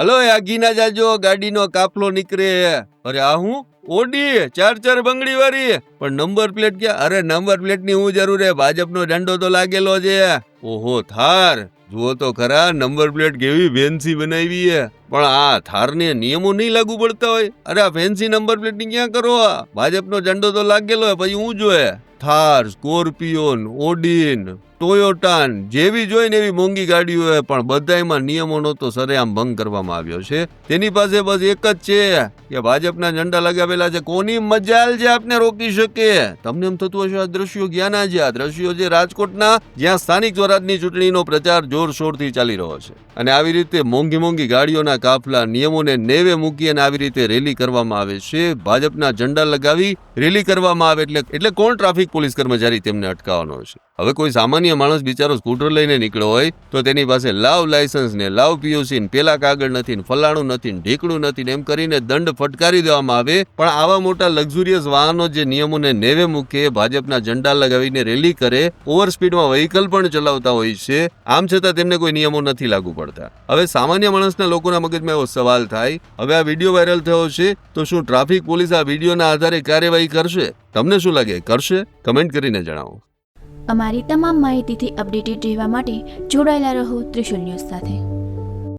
Hello આગી ના જાજો, ગાડીનો કાફલો નીકળે. અરે આ હું ઓડી 4 બંગડી વાળી, પણ નંબર પ્લેટ ક્યાં? અરે નંબર પ્લેટ ની હું જરૂર હે, ભાજપનો ઝંડો તો લાગેલો છે. ઓહો થાર, જુઓ તો ખરા નંબર પ્લેટ કેવી ફેન્સી બનાવી હે. પણ આ થારને નિયમો નહીં લાગુ પડતા હોય? અરે આ ફેન્સી નંબર પ્લેટ ની ક્યાં કરો? ભાજપનો ઝંડો તો લાગેલો હોય, પછી હું જોયે થાર, સ્કોર્પિયોન, ઓડિન, ટોયોટાન જેવી જોઈને એવી મોંઘી ગાડીઓ હોય, પણ બધાયમાં નિયમોનો તો સરેઆમ ભંગ કરવામાં આવ્યો છે. તેની પાસે બસ એક જ છે કે ભાજપના ઝંડા લગાવેલા છે. કોની મજાલ જે આપને રોકી શકે? તમને એમ થતું હશે આ દ્રશ્યો ક્યાંના છે? આ દ્રશ્યો છે રાજકોટના, જ્યાં સ્થાનિક સ્વરાજની ચૂંટણીનો પ્રચાર જોરશોરથી ચાલી રહ્યો છે. અને આવી રીતે મોંઘી મોંઘી ગાડીઓના કાફલા નિયમોને નેવે મૂકી અને આવી રીતે રેલી કરવામાં આવે છે. ભાજપના ઝંડા લગાવી રેલી કરવામાં આવે એટલે કોણ ટ્રાફિક પોલીસ કર્મચારી તેમને અટકાવવાનો છે? હવે કોઈ સામાન્ય માણસ બિચારો સ્કૂટર લઈને નીકળ્યો હોય તો તેની પાસે લાવ લાયસન્સ ને લાવ પીયુસી ને પેલા કાગળ નથી ને ફલાણું નથી ને ઢીકણું નથી ને એમ કરીને દંડ ફટકારી દેવામાં આવે. પણ આવા મોટા લક્ઝુરિયસ વાહનો જે નિયમોને નેવે મૂકે, ભાજપના ઝંડા લગાવીને રેલી કરે, ઓવર સ્પીડમાં વ્હીકલ પણ ચલાવતા હોય છે, આમ છતાં તેમને કોઈ નિયમો નથી લાગુ પડતા. હવે સામાન્ય માણસના લોકોના મગજમાં એવો સવાલ થાય, હવે આ વિડીયો વાયરલ થયો છે તો શું ટ્રાફિક પોલીસ આ વિડીયોના આધારે કાર્યવાહી કરશે? તમને શું લાગે, કરશે? કમેન્ટ કરીને જણાવો. અમારી તમામ માહિતીથી અપડેટેડ રહેવા માટે જોડાયેલા રહો ત્રિશુલ ન્યૂઝ સાથે.